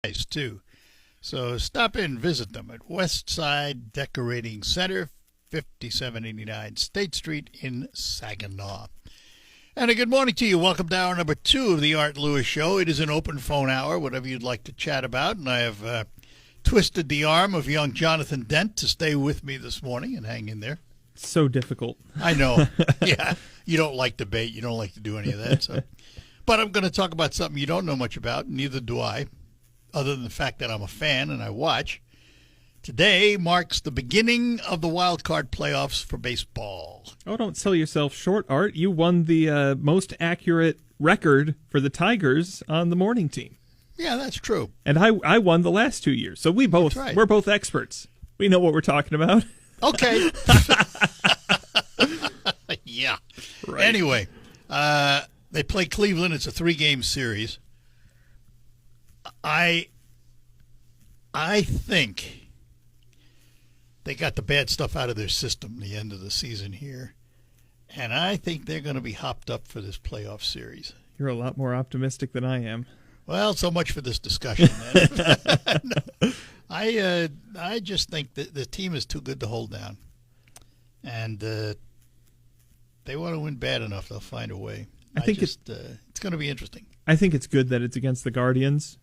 Nice, too. So stop in and visit them at Westside Decorating Center, 5789 State Street in Saginaw. And a good morning to you. Welcome to hour number 2 of the Art Lewis Show. It is an open phone hour, whatever you'd like to chat about. And I have twisted the arm of young Jonathan Dent to stay with me this morning and hang in there. So difficult. I know. Yeah. You don't like debate. You don't like to do any of that. So. But I'm going to talk about something you don't know much about. Neither do I, other than the fact that I'm a fan and I watch. Today marks the beginning of the wild card playoffs for baseball. Oh, don't sell yourself short, Art. You won the most accurate record for the Tigers on the morning team. Yeah, that's true. And I won the last 2 years. So we're both experts. We know what we're talking about. Okay. Yeah. Right. Anyway, they play Cleveland. It's a 3-game series. I think they got the bad stuff out of their system the end of the season here. And I think they're going to be hopped up for this playoff series. You're a lot more optimistic than I am. Well, so much for this discussion, man. No, I just think that the team is too good to hold down. And they want to win bad enough, they'll find a way. It's going to be interesting. I think it's good that it's against the Guardians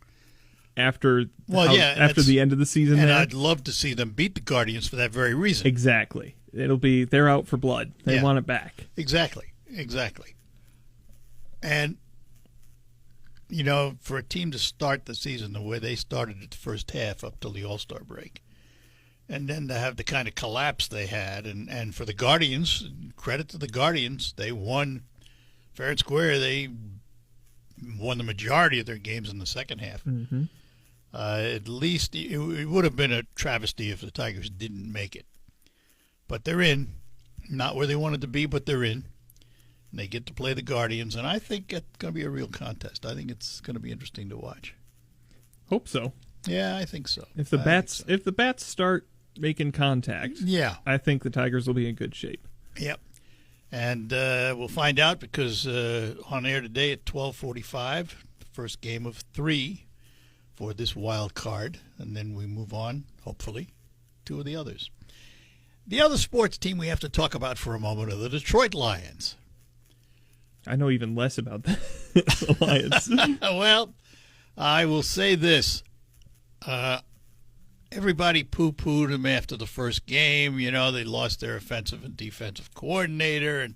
after the end of the season. And there. I'd love to see them beat the Guardians for that very reason. Exactly. They're out for blood. They want it back. Exactly. And, you know, for a team to start the season the way they started it the first half up till the All-Star break, and then to have the kind of collapse they had, and for the Guardians, credit to the Guardians, they won fair and square. They won the majority of their games in the second half. Mm-hmm. At least it would have been a travesty if the Tigers didn't make it. But they're in. Not where they wanted to be, but they're in. And they get to play the Guardians, and I think it's going to be a real contest. I think it's going to be interesting to watch. Hope so. Yeah, I think so. If the bats start making contact, I think the Tigers will be in good shape. Yep. And we'll find out because on air today at 12:45, the first game of 3 for this wild card, and then we move on, hopefully, to the others. The other sports team we have to talk about for a moment are the Detroit Lions. I know even less about the Lions. Well, I will say this. Everybody poo-pooed them after the first game. You know, they lost their offensive and defensive coordinator, and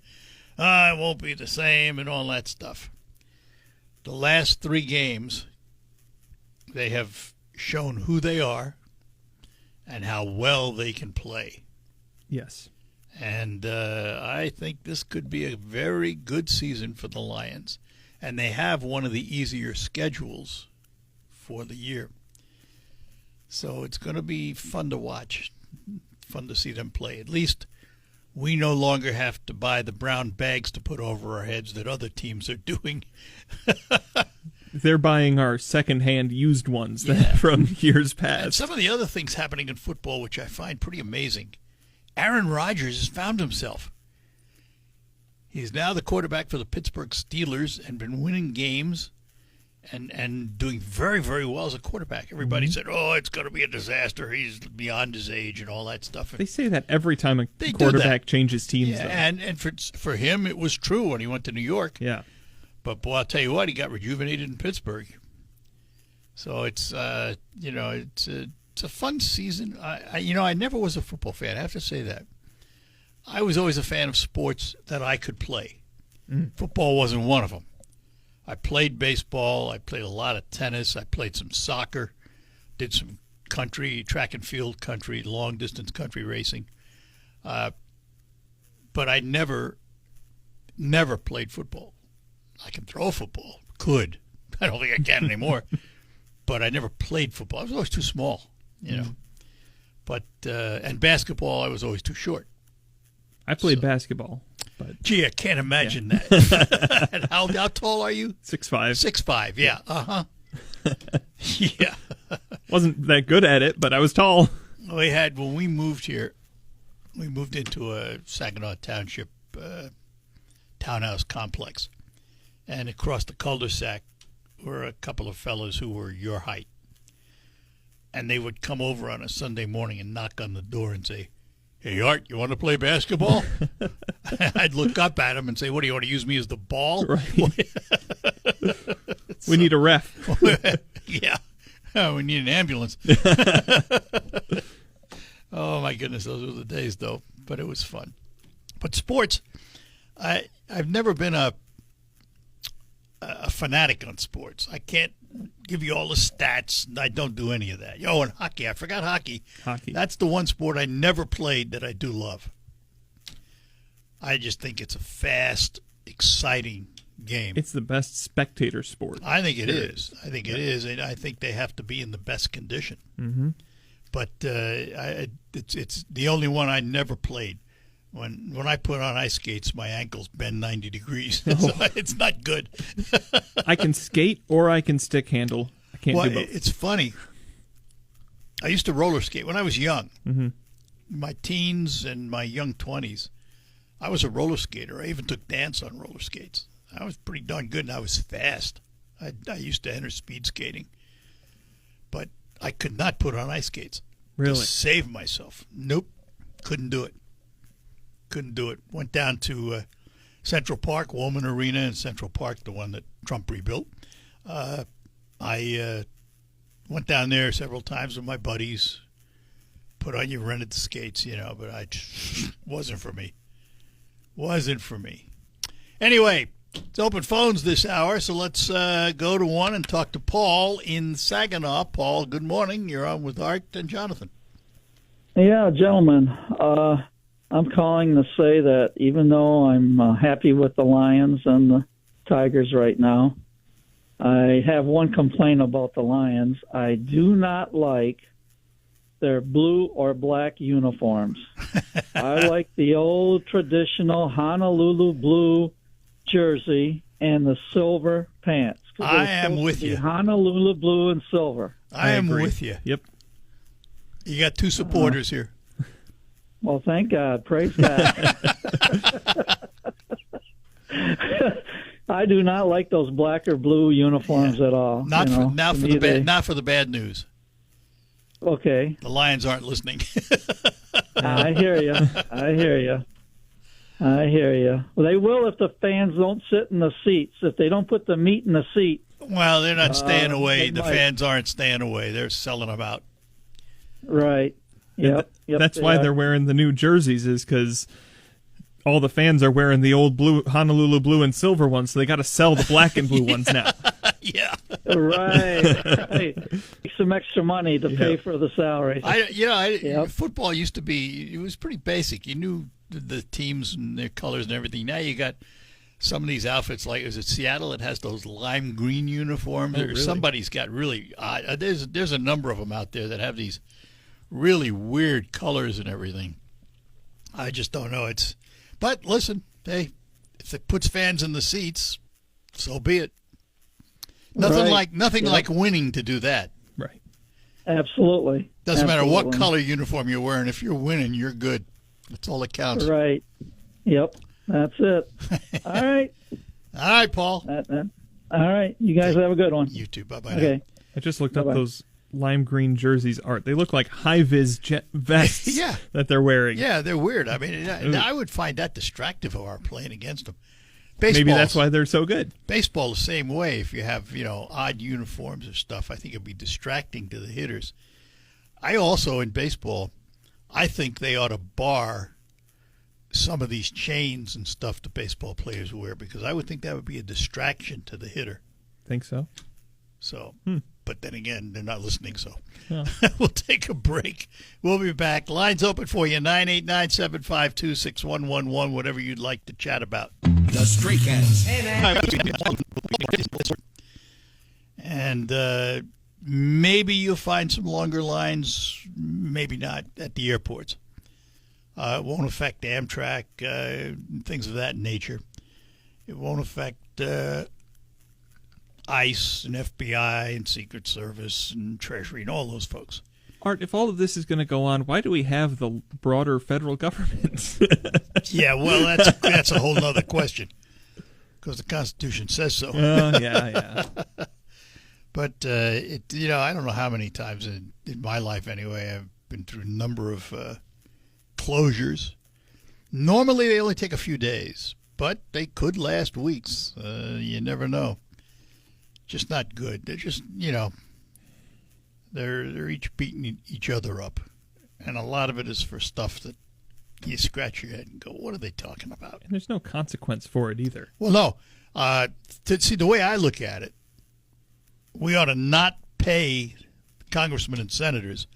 it won't be the same and all that stuff. The last 3 games, they have shown who they are and how well they can play. Yes. And I think this could be a very good season for the Lions. And they have one of the easier schedules for the year. So it's going to be fun to watch, fun to see them play. At least we no longer have to buy the brown bags to put over our heads that other teams are doing. They're buying our secondhand used ones from years past. And some of the other things happening in football, which I find pretty amazing. Aaron Rodgers has found himself. He's now the quarterback for the Pittsburgh Steelers and been winning games and doing very, very well as a quarterback. Everybody said, it's going to be a disaster. He's beyond his age and all that stuff. They say that every time a quarterback changes teams. Yeah, and for him, it was true when he went to New York. Yeah. But, boy, I'll tell you what, he got rejuvenated in Pittsburgh. So it's, it's a fun season. I never was a football fan. I have to say that. I was always a fan of sports that I could play. Football wasn't one of them. I played baseball. I played a lot of tennis. I played some soccer. Did some country, track and field country, long-distance country racing. But I never played football. I can throw a football. Could. I don't think I can anymore. But I never played football. I was always too small, you know. But and basketball, I was always too short. I played basketball. But gee, I can't imagine that. And how tall are you? 6'5". 6'5", yeah. Uh-huh. Yeah. Wasn't that good at it, but I was tall. When we moved here, we moved into a Saginaw Township townhouse complex. And across the cul-de-sac were a couple of fellows who were your height. and they would come over on a Sunday morning and knock on the door and say, "Hey, Art, you want to play basketball?" I'd look up at him and say, "What, do you want to use me as the ball?" Right. We need a ref. Yeah. Oh, we need an ambulance. Oh, my goodness. Those were the days, though. But it was fun. But sports, I've never been a fanatic on sports. I can't give you all the stats. I don't do any of that. Oh, and hockey. I forgot hockey. Hockey. That's the one sport I never played that I do love. I just think it's a fast, exciting game. It's the best spectator sport. I think it is. I think it is, and I think they have to be in the best condition. Mm-hmm. But it's the only one I never played. When I put on ice skates, my ankles bend 90 degrees. So it's not good. I can skate or I can stick handle. I can't do both. It's funny. I used to roller skate when I was young. Mm-hmm. My teens and my young 20s, I was a roller skater. I even took dance on roller skates. I was pretty darn good, and I was fast. I used to enter speed skating. But I could not put on ice skates. Really? To save myself. Nope. Couldn't do it. Went down to Central Park, Woolman Arena in Central Park, the one that Trump rebuilt. I went down there several times with my buddies. Put on your rented skates, but I just wasn't for me. Anyway, it's open phones this hour, so let's go to one and talk to Paul in Saginaw. Paul, good morning. You're on with Art and Jonathan. Yeah, gentlemen. I'm calling to say that even though I'm happy with the Lions and the Tigers right now, I have one complaint about the Lions. I do not like their blue or black uniforms. I like the old traditional Honolulu blue jersey and the silver pants. I am with you. Honolulu blue and silver. I am with you. Yep. You got two supporters here. Well, thank God. Praise God. I do not like those black or blue uniforms at all. Not for the bad news. Okay. The Lions aren't listening. I hear you. Well, they will if the fans don't sit in the seats. If they don't put the meat in the seat. Well, they're not staying away. The fans aren't staying away. They're selling them out. Right. Yep. That's why they're wearing the new jerseys, is because all the fans are wearing the old blue Honolulu blue and silver ones, so they got to sell the black and blue ones now. Yeah. Right. Some extra money to pay for the salaries. Football used to be, it was pretty basic. You knew the teams and their colors and everything. Now you got some of these outfits, like, is it Seattle that has those lime green uniforms? Oh, or really? Somebody's got really there's a number of them out there that have these really weird colors and everything. I just don't know. But listen, hey, if it puts fans in the seats, so be it. Nothing like winning to do that. Right. Absolutely. Doesn't matter what color uniform you're wearing. If you're winning, you're good. That's all that counts. Right. Yep. That's it. All right. All right, Paul. All right. You guys have a good one. You too. Bye-bye. Okay. Now. I just looked up those lime green jerseys, Art. They look like high-vis vests that they're wearing. Yeah, they're weird. I mean, I would find that distractive of our playing against them. Maybe that's why they're so good. Baseball the same way. If you have, odd uniforms or stuff, I think it'd be distracting to the hitters. I also, in baseball, I think they ought to bar some of these chains and stuff that baseball players wear, because I would think that would be a distraction to the hitter. Think so? So, but then again, they're not listening, so Yeah. We'll take a break. We'll be back. Lines open for you, 989-752-6111, whatever you'd like to chat about. The Stray Cats. And maybe you'll find some longer lines, maybe not, at the airports. It won't affect Amtrak, things of that nature. It won't affect ICE and FBI and Secret Service and Treasury and all those folks. Art, if all of this is going to go on, why do we have the broader federal government? Yeah, well, that's a whole other question, because the Constitution says so. Oh, yeah. But I don't know how many times in my life anyway I've been through a number of closures. Normally they only take a few days, but they could last weeks. You never know. Just not good. They're just they're each beating each other up, and a lot of it is for stuff that you scratch your head and go, "What are they talking about?" And there's no consequence for it either. Well, no. See, the way I look at it, we ought to not pay congressmen and senators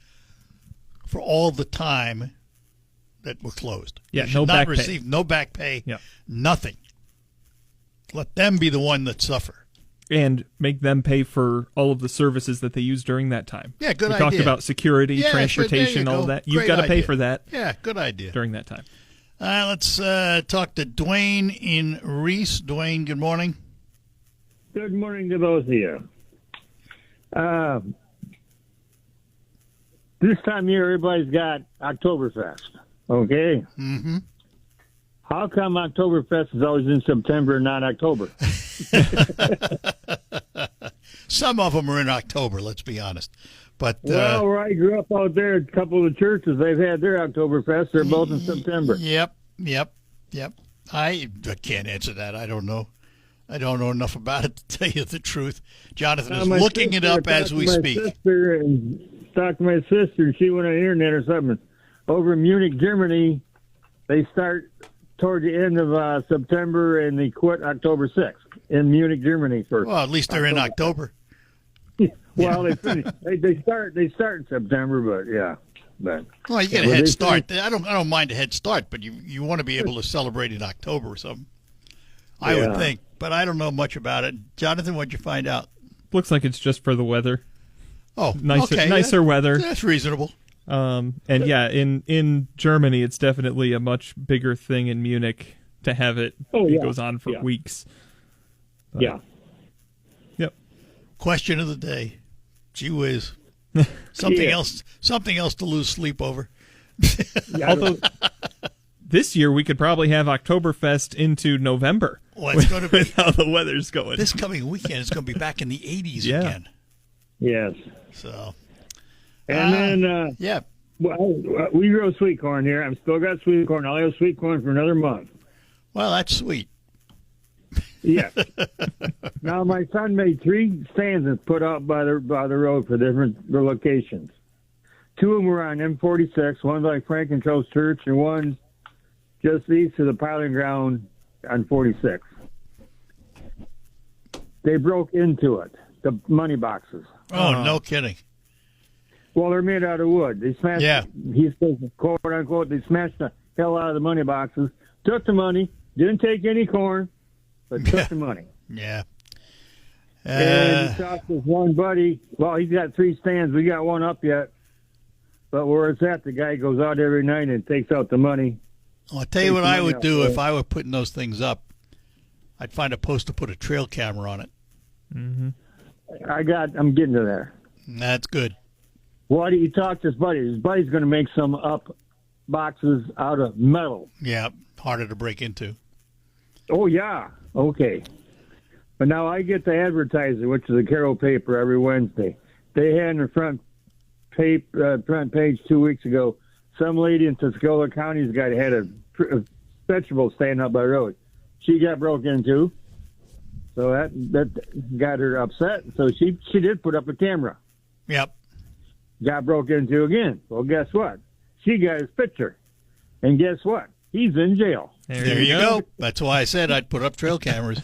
for all the time that we're closed. Yeah, They should no not back pay. receive no back pay, Yeah. nothing. Let them be the one that suffer. And make them pay for all of the services that they use during that time. Yeah, good we idea. talked about security, Yeah, transportation, sure, there you all go. that. You've Great got to pay idea. for that Yeah, good idea. during that time. Let's talk to Dwayne in Reese. Dwayne, good morning. Good morning to both of you. This time of year, everybody's got Oktoberfest, okay? Mm-hmm. How come Oktoberfest is always in September and not October? Some of them are in October, let's be honest. But Well, where I grew up out there, a couple of the churches, they've had their Oktoberfest. They're both in September. Yep. I can't answer that. I don't know. I don't know enough about it to tell you the truth. Jonathan is My looking it sister up as talked to we my speak. sister and talked to my sister, and she went on the internet or something. Over in Munich, Germany, they start toward the end of September and they quit October 6th in Munich, Germany first. Well, at least they're in October. Well, they finish. They start in September, but yeah. But Well, you get a well, head they start. I don't mind a head start, but you want to be able to celebrate in October or something. I would Yeah. think, but I don't know much about it. Jonathan, what'd you find out? Looks like it's just for the weather. Oh, Nicer, okay. nicer weather. That's reasonable. And yeah, in Germany, it's definitely a much bigger thing in Munich to have it. Oh, It yeah. goes on for Yeah. weeks. yeah. Yep. Question of the day. Gee whiz. Something Yeah. else. Something else to lose sleep over. Yeah, Although this year we could probably have Oktoberfest into November. Well, it's going to be with how the weather's going. this coming weekend. It's going to be back in the 80s Yeah. again. yes. So And then yeah. well, we grow sweet corn here. I've still got sweet corn. I'll have sweet corn for another month. Well, that's sweet. Yes. Now my son made 3 stands and put out by the road for different locations. 2 of them were on M46. One by Frank and Joe's Church, and one just east of the piling ground on 46. They broke into it. The money boxes. Oh, no kidding. Well, they're made out of wood. They smashed. Yeah. He says, quote unquote, they smashed the hell out of the money boxes. Took the money. Didn't take any corn, but took the money. Yeah. And he talked with one buddy. Well, he's got 3 stands. We got one up yet. But where it's at, the guy goes out every night and takes out the money. Well, I'll tell you what Take I money would out, do yeah. if I were putting those things up. I'd find a post to put a trail camera on it. I'm getting to there. That's good. Well, he talked to his buddy. His buddy's going to make some up boxes out of metal. Yeah, harder to break into. Oh, yeah. Okay. But now I get the advertiser, which is a Carroll paper every Wednesday. They had in the front page 2 weeks ago, some lady in Tuscola County's had a vegetable stand up by the road. She got broke into, so that got her upset. So she did put up a camera. Yep. Got broke into again. Well, guess what? She got his picture. And guess what? He's in jail. There you go. That's why I said I'd put up trail cameras.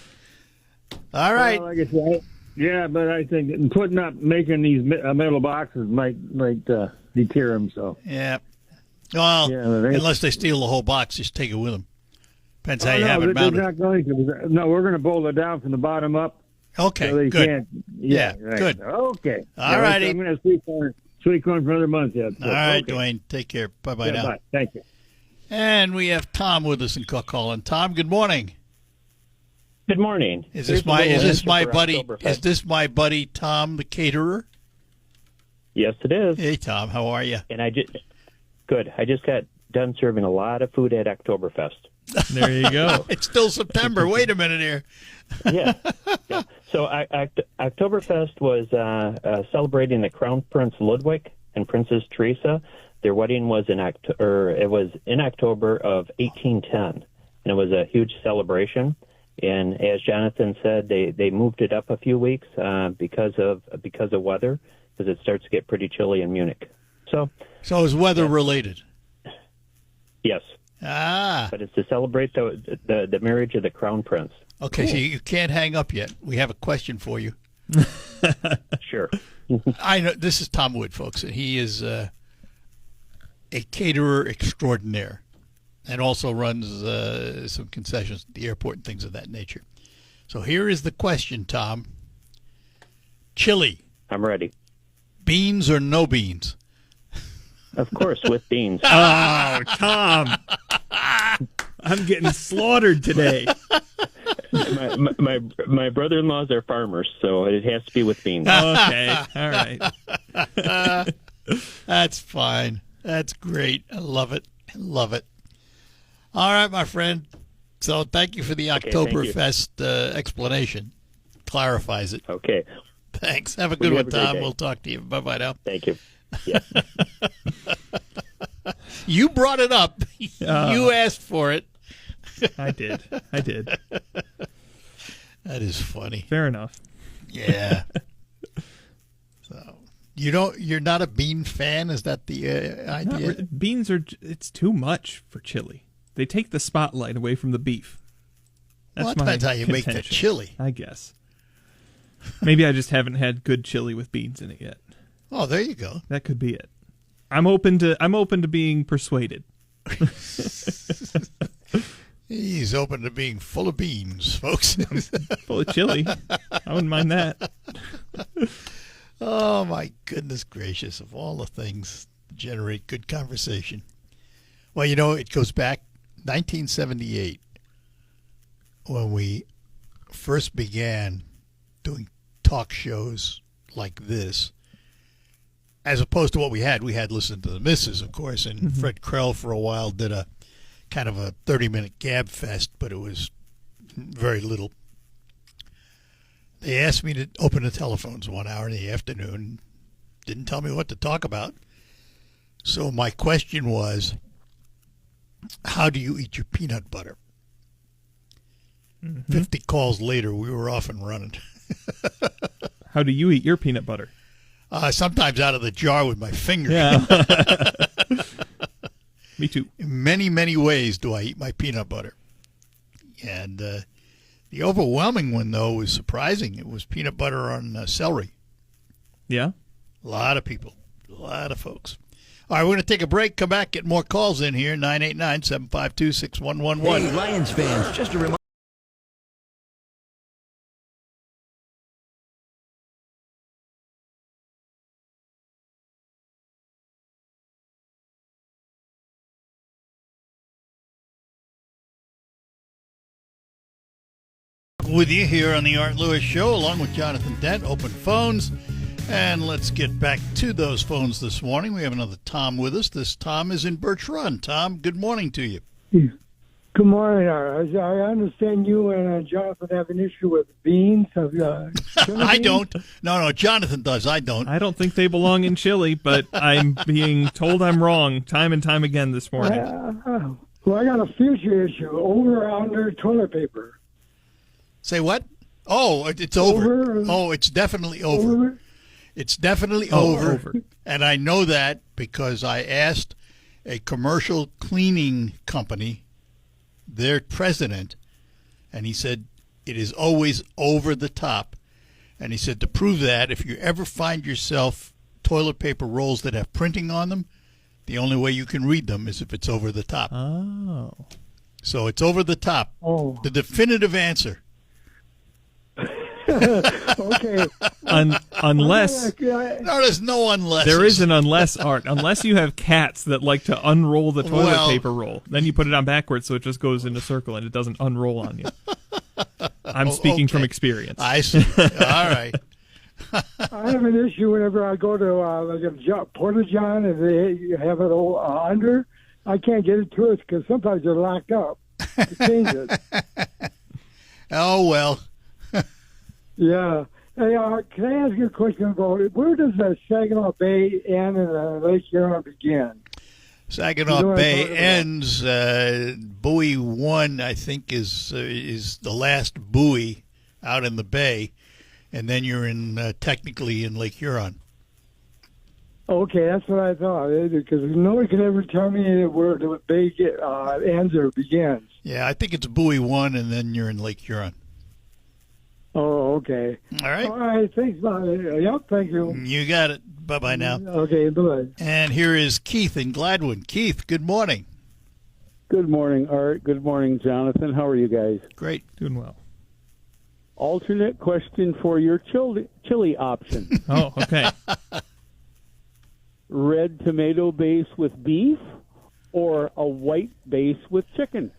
All right. Well, like I said, yeah, but I think making these metal boxes might deter them. So Yeah. Well, Yeah, unless they steal the whole box, just take it with them. Depends how you no, have it they're mounted. not going to. No, we're going to bolt it down from the bottom up. Okay, so they good. can't. Yeah, right. good. Okay. All righty. I'm going to have sweet corn for another month yet. So, All right, okay. Dwayne. Take care. Bye-bye Yeah, now. bye. Thank you. And we have Tom with us in Coquitlam. Tom, good morning. Good morning. Is Here's this my a little buddy? answer for Oktoberfest. Is this my buddy Tom, the caterer? Yes, it is. Hey, Tom, how are you? And good. I just got done serving a lot of food at Oktoberfest. There you go. It's still September. Wait a minute here. Yeah. So Oktoberfest was celebrating the Crown Prince Ludwig and Princess Teresa. Their wedding was in October of 1810, and it was a huge celebration. And as Jonathan said, they moved it up a few weeks because of weather, because it starts to get pretty chilly in Munich. So it's weather related. Yes. Ah. But it's to celebrate the marriage of the Crown Prince. Okay, so you can't hang up yet. We have a question for you. Sure. I know this is Tom Wood, folks, and he is a caterer extraordinaire, and also runs some concessions at the airport and things of that nature. So here is the question, Tom. Chili, I'm ready. beans or no beans? Of course, with beans. Oh, Tom. I'm getting slaughtered today. My brother-in-laws are farmers, so it has to be with beans. Okay. All right. That's fine. That's great. I love it. I love it. All right, my friend. So thank you for the Okay, thank you. Oktoberfest explanation. Clarifies it. Okay. Thanks. Have a good you one, have a great Tom. day. We'll talk to you. Bye-bye now. Thank you. Yeah. You brought it up. You asked for it. I did. That is funny. Fair enough. Yeah. So you're not a bean fan? Is that the idea? Beans it's too much for chili. They take the spotlight away from the beef. That's Well, that my depends how you make the contention, chili. I guess. Maybe I just haven't had good chili with beans in it yet. Oh, there you go. That could be it. I'm open to being persuaded. He's open to being full of beans, folks. Full of chili. I wouldn't mind that. Oh, my goodness gracious. Of all the things that generate good conversation. Well, it goes back 1978 when we first began doing talk shows like this, as opposed to what we had. We had Listen to the Misses, of course, and Fred Krell for a while did a kind of a 30-minute gab fest, but it was very little. They asked me to open the telephones 1 hour in the afternoon, didn't tell me what to talk about. So my question was, how do you eat your peanut butter? 50 calls later, we were off and running. How do you eat your peanut butter? Sometimes out of the jar with my fingers. Yeah. Me too. In many, many ways do I eat my peanut butter. And the overwhelming one, though, was surprising. It was peanut butter on celery. Yeah. A lot of people, a lot of folks. All right, we're going to take a break, come back, get more calls in here, 989-752-6111. Hey, Lions fans, just a reminder. With you here on the Art Lewis Show, along with Jonathan Dent, open phones. And let's get back to those phones this morning. We have another Tom with us. This Tom is in Birch Run. Tom, good morning to you. Good morning, Art. I understand you and Jonathan have an issue with beans. I don't. No, Jonathan does. I don't. I don't think they belong in chili, but I'm being told I'm wrong time and time again this morning. Well, I got a future issue. Over or under toilet paper? Say what? Oh, it's over. Over. Oh, it's definitely over. It's definitely over. And I know that because I asked a commercial cleaning company, their president, and he said it is always over the top. And he said to prove that, if you ever find yourself toilet paper rolls that have printing on them, the only way you can read them is if it's over the top. Oh. So it's over the top. Oh. The definitive answer. Okay. Unless No, there's no unless. there is an unless, Art. Unless you have cats that like to unroll the toilet Well- paper roll, then you put it on backwards so it just goes in a circle and it doesn't unroll on you. I'm speaking from okay. experience. I see. All right. I have an issue whenever I go to like a Porta-John and they have it all under. I can't get it to it because sometimes they're locked up. to change it. Oh, well. Yeah. Hey, can I ask you a question about it? Where does the Saginaw Bay end and Lake Huron begin? Saginaw You know what I'm Bay talking about? ends. Buoy 1, I think, is the last buoy out in the bay, and then you're in technically in Lake Huron. Okay, that's what I thought. Because nobody could ever tell me where the bay ends or begins. Yeah, I think it's Buoy 1, and then you're in Lake Huron. Oh, okay. All right. All right, thanks, Bob. Yep, thank you. You got it. Bye-bye now. Okay, bye-bye. And here is Keith in Gladwin. Keith, good morning. Good morning, Art. Good morning, Jonathan. How are you guys? Great. Doing well. Alternate question for your chili option. Oh, okay. Red tomato base with beef or a white base with chicken?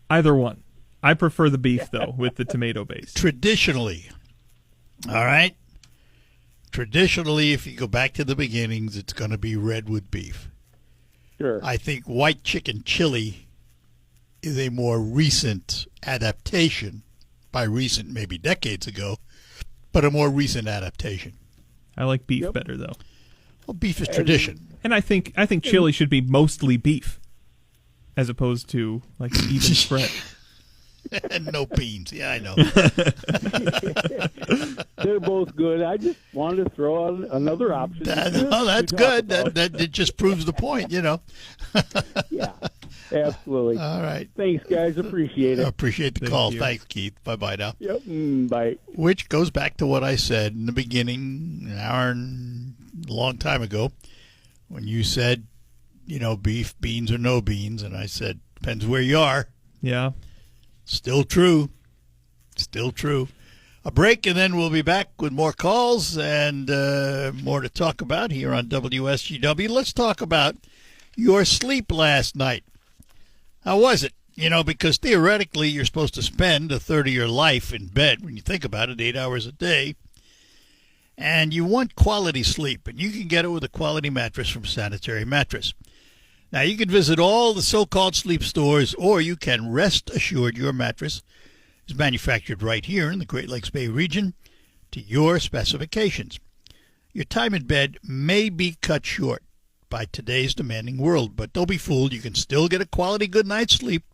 Either one. I prefer the beef, though, with the tomato base. Traditionally, all right? Traditionally, if you go back to the beginnings, it's going to be red with beef. Sure. I think white chicken chili is a more recent adaptation. By recent, maybe decades ago, but a more recent adaptation. I like beef Yep. better, though. Well, beef is tradition. And I think chili should be mostly beef, as opposed to like an even spread. And no beans. Yeah, I know. They're both good. I just wanted to throw out another option. No, that's to talk good. about. That it just proves the point, you know. Yeah, absolutely. All right. Thanks, guys. Appreciate I it. appreciate the Thank call. you. Thanks, Keith. Bye-bye now. Yep. Bye. Which goes back to what I said in the beginning, an hour and a long time ago, when you said, you know, beef, beans, or no beans. And I said, depends where you are. Yeah. Still true. Still true. A break, and then we'll be back with more calls and more to talk about here on WSGW. Let's talk about your sleep last night. How was it? You know, because theoretically you're supposed to spend a third of your life in bed, when you think about it, 8 hours a day. And you want quality sleep, and you can get it with a quality mattress from Sanitary Mattress. Now, you can visit all the so-called sleep stores, or you can rest assured your mattress is manufactured right here in the Great Lakes Bay region to your specifications. Your time in bed may be cut short by today's demanding world, but don't be fooled. You can still get a quality good night's sleep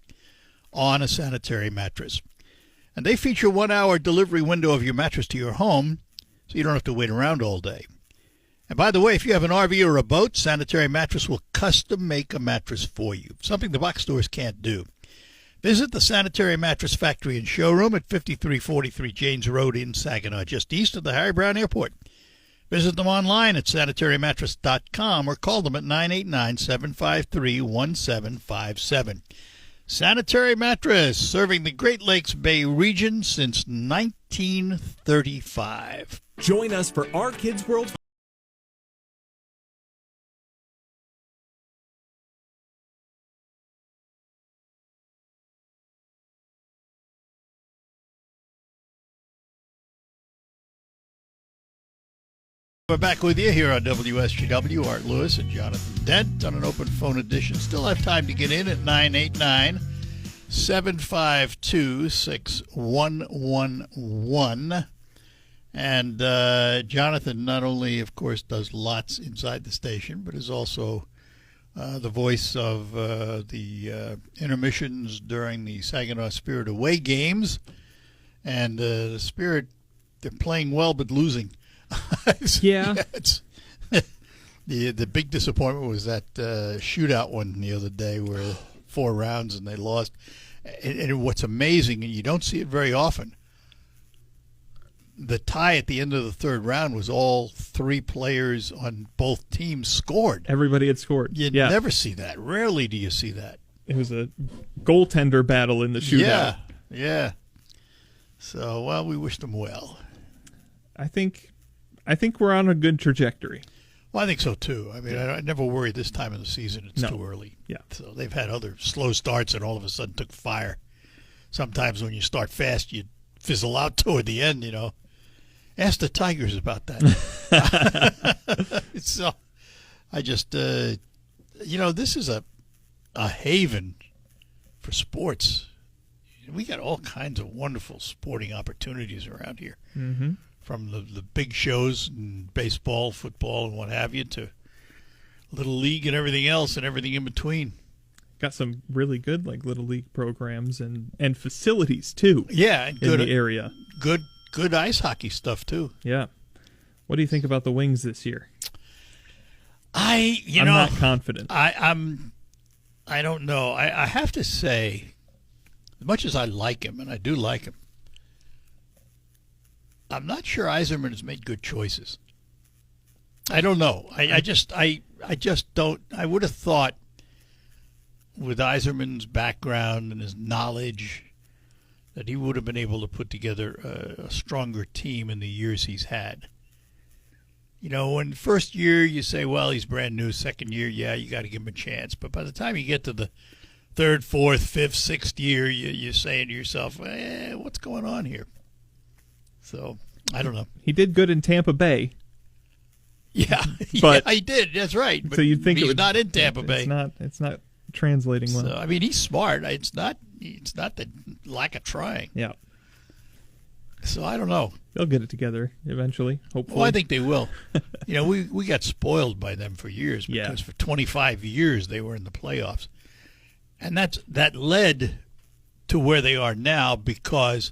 on a Sanitary Mattress. And they feature a 1-hour delivery window of your mattress to your home, so you don't have to wait around all day. And by the way, if you have an RV or a boat, Sanitary Mattress will custom make a mattress for you, something the box stores can't do. Visit the Sanitary Mattress Factory and Showroom at 5343 Janes Road in Saginaw, just east of the Harry Brown Airport. Visit them online at sanitarymattress.com or call them at 989-753-1757. Sanitary Mattress, serving the Great Lakes Bay region since 1935. Join us for Our Kids World. We're back with you here on WSGW. Art Lewis and Jonathan Dent on an open phone edition. Still have time to get in at 989-752-6111. And Jonathan not only, of course, does lots inside the station, but is also the voice of the intermissions during the Saginaw Spirit away games. And the Spirit, they're playing well but losing. Yeah. It's, the big disappointment was that shootout one the other day where 4 rounds and they lost. And what's amazing, and you don't see it very often, the tie at the end of the 3rd round was all 3 players on both teams scored. Everybody had scored. You Yeah. never see that. Rarely do you see that. It was a goaltender battle in the shootout. Yeah, yeah. So, well, we wish them well. I think we're on a good trajectory. Well, I think so, too. I mean, I never worry this time of the season. It's No. too early. Yeah. So they've had other slow starts and all of a sudden took fire. Sometimes when you start fast, you fizzle out toward the end, you know. Ask the Tigers about that. So I just, this is a haven for sports. We got all kinds of wonderful sporting opportunities around here, from the big shows in baseball, football, and what have you, to Little League and everything else and everything in between. Got some really good like Little League programs and facilities too. Yeah, and in the area. Good ice hockey stuff too. Yeah. What do you think about the Wings this year? I'm not confident. I don't know. I have to say, as much as I like him, and I do like him, I'm not sure Yzerman has made good choices. I don't know. I just don't. I would have thought, with Yzerman's background and his knowledge, that he would have been able to put together a stronger team in the years he's had. You know, in the first year you say, well, he's brand new. Second year, yeah, you got to give him a chance. But by the time you get to the third, fourth, fifth, sixth year, you're saying to yourself, what's going on here? So, I don't know. He did good in Tampa Bay. Yeah, but, yeah, he did. That's right. But so you'd think he's not in Tampa Bay. It's not translating well. So, I mean, he's smart. It's not the lack of trying. Yeah. So I don't know. They'll get it together eventually, hopefully. Well, I think they will. You know, we got spoiled by them for years because for 25 years they were in the playoffs. And that led to where they are now, because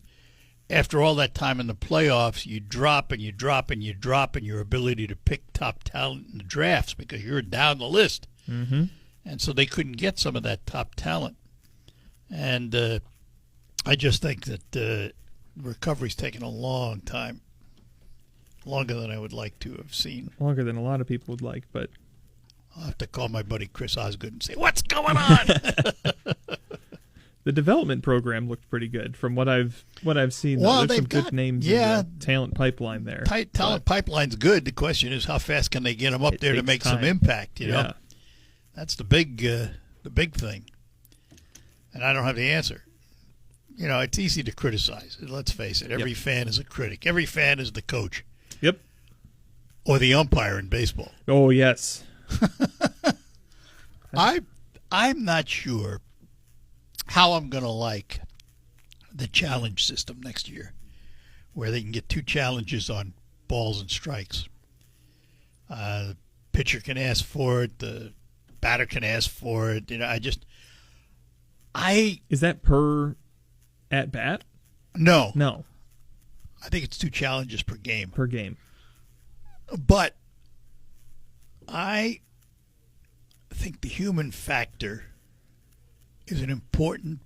after all that time in the playoffs, you drop and you drop and you drop in your ability to pick top talent in the drafts because you're down the list. Mm-hmm. And so they couldn't get some of that top talent. And I just think that recovery's taken a long time, longer than I would like to have seen. Longer than a lot of people would like, but I'll have to call my buddy Chris Osgood and say, what's going on? The development program looked pretty good from what I've seen. Well, there's some good names in the talent pipeline there. Talent pipeline's good. The question is, how fast can they get them up there to make some impact? You know, that's the big thing. And I don't have the answer. You know, it's easy to criticize. Let's face it. Every fan is a critic. Every fan is the coach. Yep. Or the umpire in baseball. Oh, yes. I'm not sure how I'm going to like the challenge system next year, where they can get 2 challenges on balls and strikes. The pitcher can ask for it. The batter can ask for it. You know, is that per at bat? No. I think it's 2 challenges per game. But I think the human factor is an important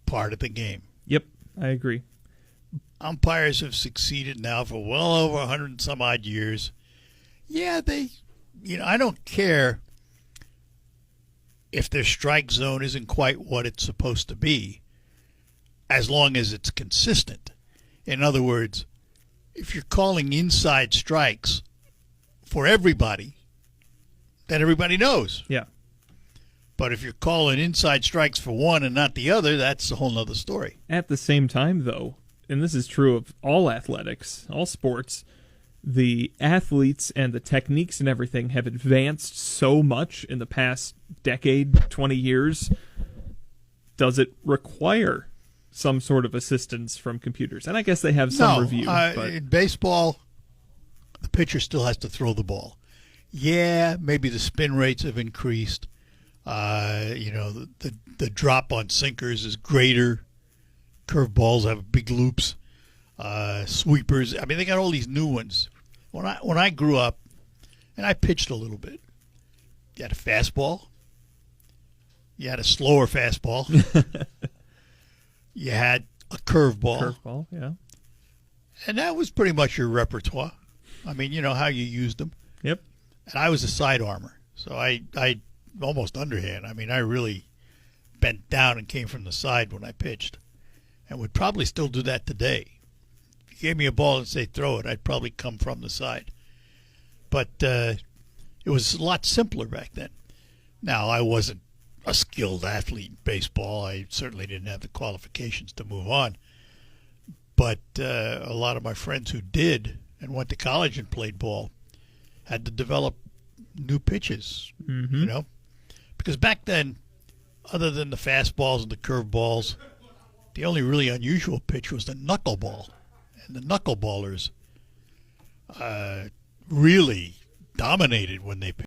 part of the game. Yep, I agree. Umpires have succeeded now for well over 100 and some odd years. Yeah, I don't care if their strike zone isn't quite what it's supposed to be, as long as it's consistent. In other words, if you're calling inside strikes for everybody, then everybody knows. Yeah. But if you're calling inside strikes for one and not the other, that's a whole other story. At the same time, though, and this is true of all athletics, all sports, the athletes and the techniques and everything have advanced so much in the past decade, 20 years. Does it require some sort of assistance from computers? And I guess they have some review. But in baseball, the pitcher still has to throw the ball. Yeah, maybe the spin rates have increased. The drop on sinkers is greater. Curveballs have big loops. Sweepers. I mean, they got all these new ones. When I grew up, and I pitched a little bit, you had a fastball. You had a slower fastball. You had a curveball. Curveball, yeah. And that was pretty much your repertoire. I mean, you know how you used them. Yep. And I was a side armor, so I almost underhand. I mean, I really bent down and came from the side when I pitched, and would probably still do that today. If you gave me a ball and say throw it, I'd probably come from the side. But it was a lot simpler back then. Now, I wasn't a skilled athlete in baseball. I certainly didn't have the qualifications to move on. But a lot of my friends who did and went to college and played ball had to develop new pitches, mm-hmm. you know. Because back then, other than the fastballs and the curveballs, the only really unusual pitch was the knuckleball. And the knuckleballers really dominated when they